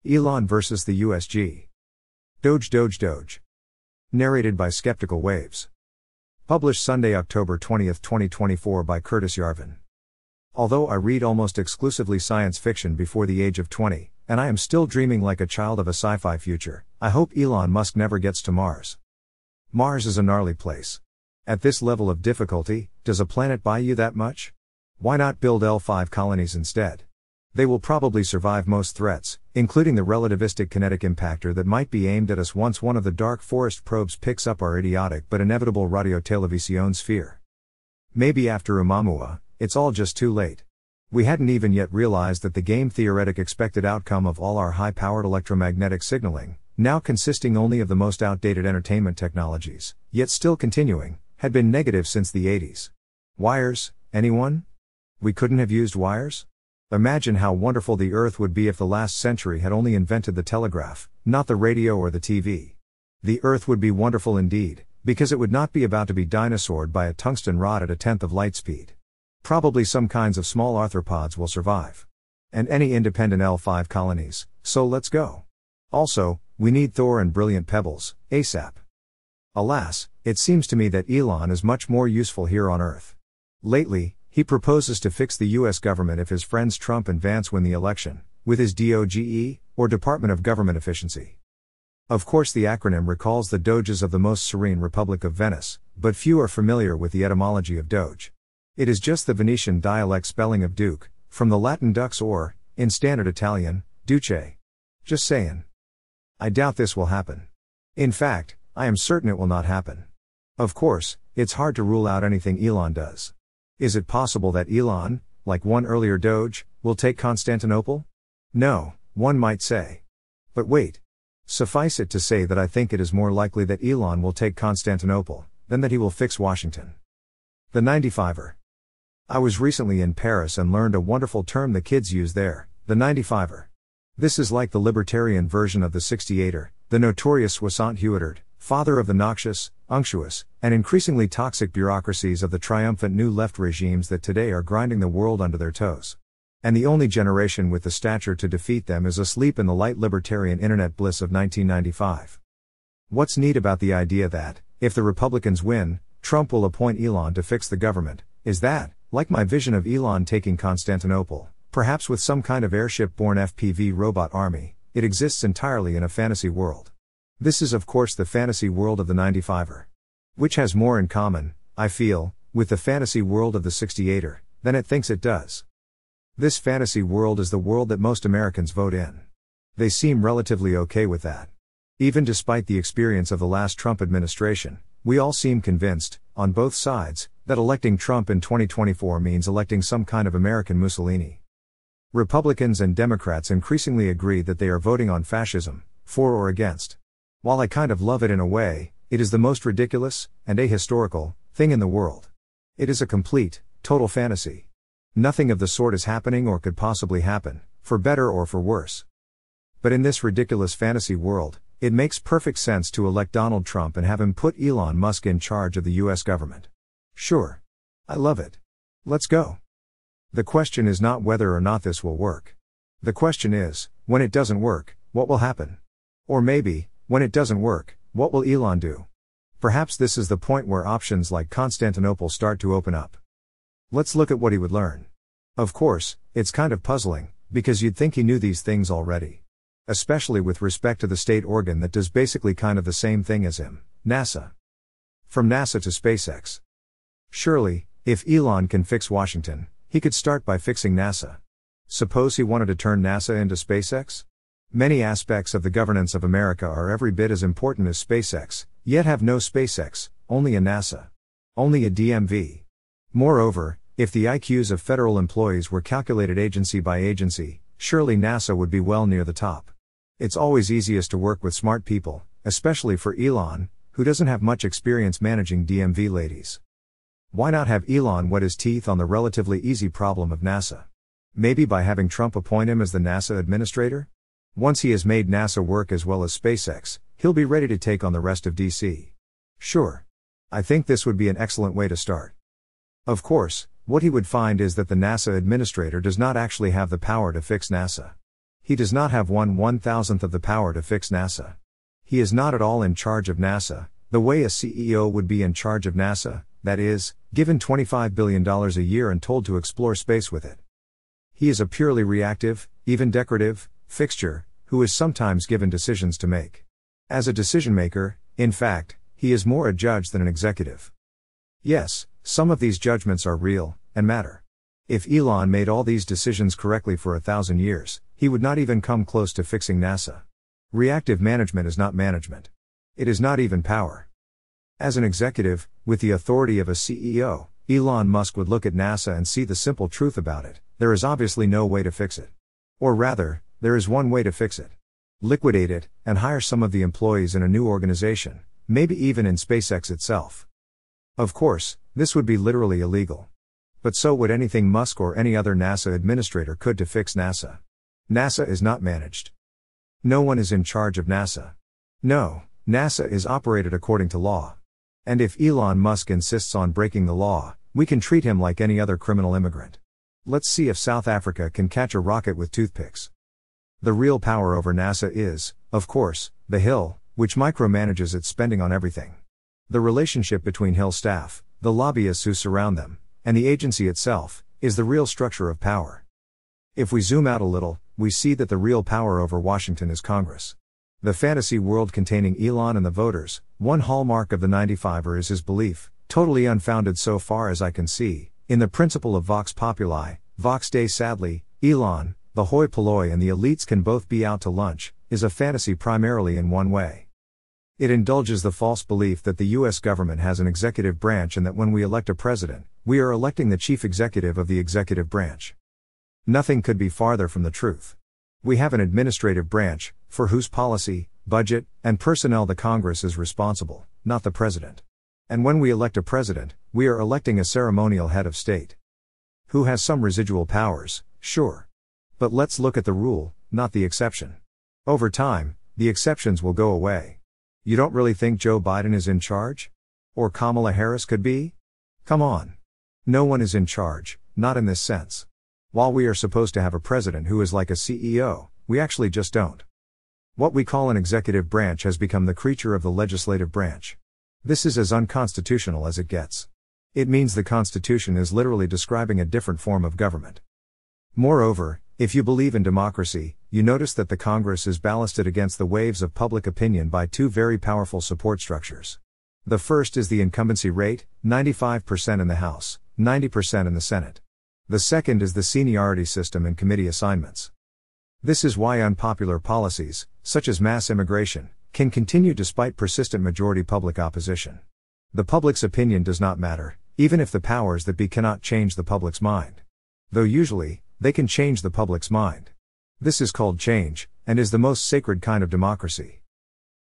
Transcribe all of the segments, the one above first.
Elon versus the USG. DOGE DOGE DOGE. Narrated by Skeptical Waves. Published Sunday, October 20, 2024 by Curtis Yarvin. Although I read almost exclusively science fiction before the age of 20, and I am still dreaming like a child of a sci-fi future, I hope Elon Musk never gets to Mars. Mars is a gnarly place. At this level of difficulty, does a planet buy you that much? Why not build L5 colonies instead? They will probably survive most threats, including the relativistic kinetic impactor that might be aimed at us once one of the dark forest probes picks up our idiotic but inevitable radiotelevision sphere. Maybe after Oumuamua, it's all just too late. We hadn't even yet realized that the game theoretic expected outcome of all our high-powered electromagnetic signaling, now consisting only of the most outdated entertainment technologies, yet still continuing, had been negative since the 80s. Wires, anyone? We couldn't have used wires? Imagine how wonderful the Earth would be if the last century had only invented the telegraph, not the radio or the TV. The Earth would be wonderful indeed, because it would not be about to be dinosaured by a tungsten rod at 1/10 of light speed. Probably some kinds of small arthropods will survive. And any independent L5 colonies, so let's go. Also, we need Thor and brilliant pebbles, ASAP. Alas, it seems to me that Elon is much more useful here on Earth. Lately, he proposes to fix the US government if his friends Trump and Vance win the election, with his DOGE, or Department of Government Efficiency. Of course, the acronym recalls the Doges of the most serene Republic of Venice, but few are familiar with the etymology of Doge. It is just the Venetian dialect spelling of Duke, from the Latin dux or, in standard Italian, duce. Just saying. I doubt this will happen. In fact, I am certain it will not happen. Of course, it's hard to rule out anything Elon does. Is it possible that Elon, like one earlier Doge, will take Constantinople? No, one might say. But wait. Suffice it to say that I think it is more likely that Elon will take Constantinople, than that he will fix Washington. The 95er. I was recently in Paris and learned a wonderful term the kids use there, the 95er. This is like the libertarian version of the 68er, the notorious soixante-huitard, father of the noxious, unctuous, and increasingly toxic bureaucracies of the triumphant new left regimes that today are grinding the world under their toes. And the only generation with the stature to defeat them is asleep in the light libertarian internet bliss of 1995. What's neat about the idea that, if the Republicans win, Trump will appoint Elon to fix the government, is that, like my vision of Elon taking Constantinople, perhaps with some kind of airship-borne FPV robot army, it exists entirely in a fantasy world. This is of course the fantasy world of the 95er. Which has more in common, I feel, with the fantasy world of the 68er, than it thinks it does. This fantasy world is the world that most Americans vote in. They seem relatively okay with that. Even despite the experience of the last Trump administration, we all seem convinced, on both sides, that electing Trump in 2024 means electing some kind of American Mussolini. Republicans and Democrats increasingly agree that they are voting on fascism, for or against. While I kind of love it in a way, it is the most ridiculous, and ahistorical, thing in the world. It is a complete, total fantasy. Nothing of the sort is happening or could possibly happen, for better or for worse. But in this ridiculous fantasy world, it makes perfect sense to elect Donald Trump and have him put Elon Musk in charge of the US government. Sure. I love it. Let's go. The question is not whether or not this will work. The question is, when it doesn't work, what will happen? Or maybe, when it doesn't work, what will Elon do? Perhaps this is the point where options like Constantinople start to open up. Let's look at what he would learn. Of course, it's kind of puzzling, because you'd think he knew these things already. Especially with respect to the state organ that does basically kind of the same thing as him, NASA. From NASA to SpaceX. Surely, if Elon can fix Washington, he could start by fixing NASA. Suppose he wanted to turn NASA into SpaceX? Many aspects of the governance of America are every bit as important as SpaceX, yet have no SpaceX, only a NASA. Only a DMV. Moreover, if the IQs of federal employees were calculated agency by agency, surely NASA would be well near the top. It's always easiest to work with smart people, especially for Elon, who doesn't have much experience managing DMV ladies. Why not have Elon wet his teeth on the relatively easy problem of NASA? Maybe by having Trump appoint him as the NASA administrator? Once he has made NASA work as well as SpaceX, he'll be ready to take on the rest of DC. Sure. I think this would be an excellent way to start. Of course, what he would find is that the NASA administrator does not actually have the power to fix NASA. He does not have 1/1000th of the power to fix NASA. He is not at all in charge of NASA, the way a CEO would be in charge of NASA, that is, given $25 billion a year and told to explore space with it. He is a purely reactive, even decorative, fixture, who is sometimes given decisions to make. As a decision maker, in fact, he is more a judge than an executive. Yes, some of these judgments are real, and matter. If Elon made all these decisions correctly for 1,000 years, he would not even come close to fixing NASA. Reactive management is not management. It is not even power. As an executive, with the authority of a CEO, Elon Musk would look at NASA and see the simple truth about it: there is obviously no way to fix it. Or rather, there is one way to fix it. Liquidate it, and hire some of the employees in a new organization, maybe even in SpaceX itself. Of course, this would be literally illegal. But so would anything Musk or any other NASA administrator could to fix NASA. NASA is not managed. No one is in charge of NASA. No, NASA is operated according to law. And if Elon Musk insists on breaking the law, we can treat him like any other criminal immigrant. Let's see if South Africa can catch a rocket with toothpicks. The real power over NASA is, of course, the Hill, which micromanages its spending on everything. The relationship between Hill staff, the lobbyists who surround them, and the agency itself, is the real structure of power. If we zoom out a little, we see that the real power over Washington is Congress. The fantasy world containing Elon and the voters, one hallmark of the 95er is his belief, totally unfounded so far as I can see, in the principle of Vox Populi, Vox Dei. Sadly, Elon, the hoi polloi and the elites can both be out to lunch, is a fantasy primarily in one way. It indulges the false belief that the US government has an executive branch and that when we elect a president, we are electing the chief executive of the executive branch. Nothing could be farther from the truth. We have an administrative branch, for whose policy, budget, and personnel the Congress is responsible, not the president. And when we elect a president, we are electing a ceremonial head of state. Who has some residual powers, sure. But let's look at the rule, not the exception. Over time, the exceptions will go away. You don't really think Joe Biden is in charge? Or Kamala Harris could be? Come on. No one is in charge, not in this sense. While we are supposed to have a president who is like a CEO, we actually just don't. What we call an executive branch has become the creature of the legislative branch. This is as unconstitutional as it gets. It means the Constitution is literally describing a different form of government. Moreover, if you believe in democracy, you notice that the Congress is ballasted against the waves of public opinion by two very powerful support structures. The first is the incumbency rate, 95% in the House, 90% in the Senate. The second is the seniority system and committee assignments. This is why unpopular policies, such as mass immigration, can continue despite persistent majority public opposition. The public's opinion does not matter, even if the powers that be cannot change the public's mind. Though usually, they can change the public's mind. This is called change, and is the most sacred kind of democracy.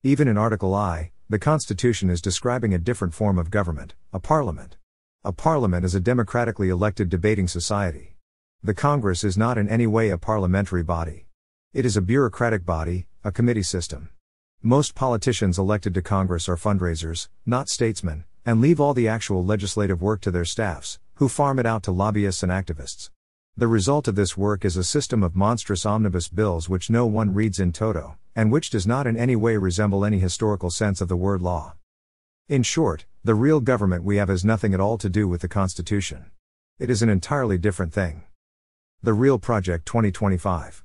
Even in Article I, the Constitution is describing a different form of government, a parliament. A parliament is a democratically elected debating society. The Congress is not in any way a parliamentary body. It is a bureaucratic body, a committee system. Most politicians elected to Congress are fundraisers, not statesmen, and leave all the actual legislative work to their staffs, who farm it out to lobbyists and activists. The result of this work is a system of monstrous omnibus bills which no one reads in toto, and which does not in any way resemble any historical sense of the word law. In short, the real government we have has nothing at all to do with the Constitution. It is an entirely different thing. The Real Project 2025.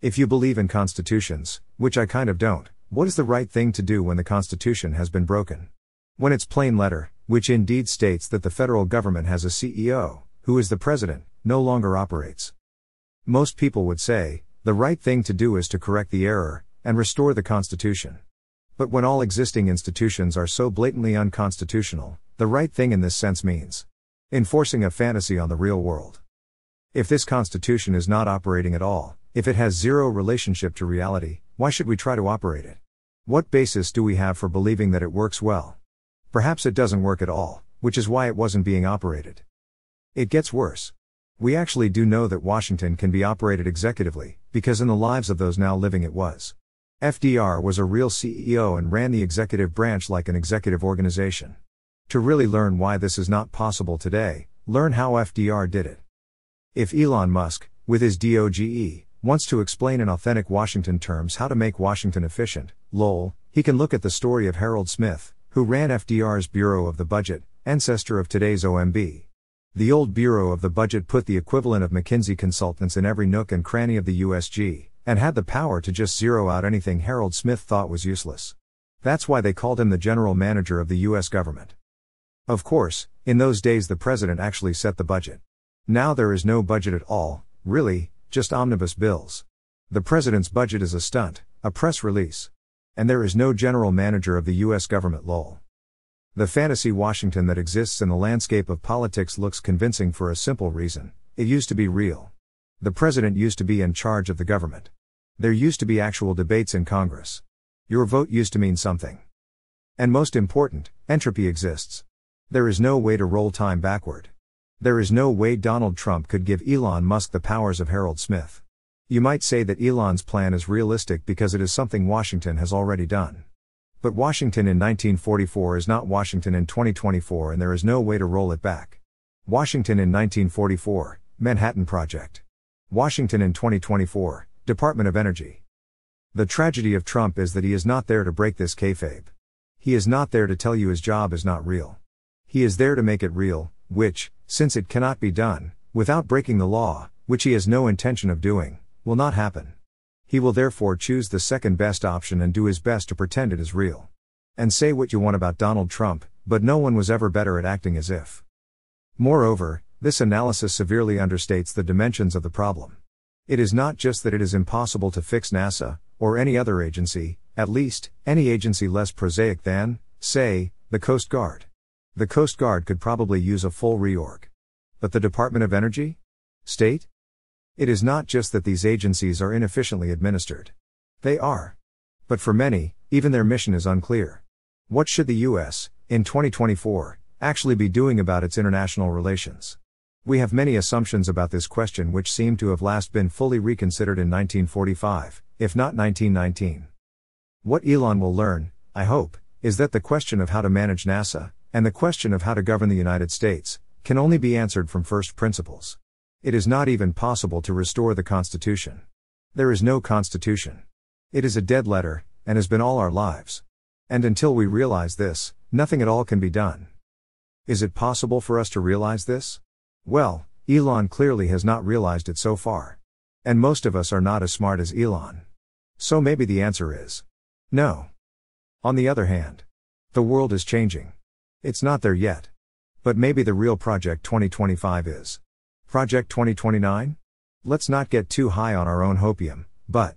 If you believe in constitutions, which I kind of don't, what is the right thing to do when the Constitution has been broken? When its plain letter, which indeed states that the federal government has a CEO, who is the president, no longer operates. Most people would say, the right thing to do is to correct the error, and restore the Constitution. But when all existing institutions are so blatantly unconstitutional, the right thing in this sense means enforcing a fantasy on the real world. If this Constitution is not operating at all, if it has zero relationship to reality, why should we try to operate it? What basis do we have for believing that it works well? Perhaps it doesn't work at all, which is why it wasn't being operated. It gets worse. We actually do know that Washington can be operated executively, because in the lives of those now living it was. FDR was a real CEO and ran the executive branch like an executive organization. To really learn why this is not possible today, learn how FDR did it. If Elon Musk, with his DOGE, wants to explain in authentic Washington terms how to make Washington efficient, lol, he can look at the story of Harold Smith, who ran FDR's Bureau of the Budget, ancestor of today's OMB. The old Bureau of the Budget put the equivalent of McKinsey consultants in every nook and cranny of the USG, and had the power to just zero out anything Harold Smith thought was useless. That's why they called him the general manager of the US government. Of course, in those days the president actually set the budget. Now there is no budget at all, really, just omnibus bills. The president's budget is a stunt, a press release. And there is no general manager of the US government, lol. The fantasy Washington that exists in the landscape of politics looks convincing for a simple reason: it used to be real. The president used to be in charge of the government. There used to be actual debates in Congress. Your vote used to mean something. And most important, entropy exists. There is no way to roll time backward. There is no way Donald Trump could give Elon Musk the powers of Harold Smith. You might say that Elon's plan is realistic because it is something Washington has already done. But Washington in 1944 is not Washington in 2024, and there is no way to roll it back. Washington in 1944, Manhattan Project. Washington in 2024, Department of Energy. The tragedy of Trump is that he is not there to break this kayfabe. He is not there to tell you his job is not real. He is there to make it real, which, since it cannot be done, without breaking the law, which he has no intention of doing, will not happen. He will therefore choose the second best option and do his best to pretend it is real. And say what you want about Donald Trump, but no one was ever better at acting as if. Moreover, this analysis severely understates the dimensions of the problem. It is not just that it is impossible to fix NASA, or any other agency, at least, any agency less prosaic than, say, the Coast Guard. The Coast Guard could probably use a full reorg. But the Department of Energy? State? It is not just that these agencies are inefficiently administered. They are. But for many, even their mission is unclear. What should the U.S., in 2024, actually be doing about its international relations? We have many assumptions about this question which seem to have last been fully reconsidered in 1945, if not 1919. What Elon will learn, I hope, is that the question of how to manage NASA, and the question of how to govern the United States, can only be answered from first principles. It is not even possible to restore the Constitution. There is no Constitution. It is a dead letter, and has been all our lives. And until we realize this, nothing at all can be done. Is it possible for us to realize this? Well, Elon clearly has not realized it so far. And most of us are not as smart as Elon. So maybe the answer is no. On the other hand, the world is changing. It's not there yet. But maybe the real Project 2025 is. Project 2029? Let's not get too high on our own hopium, but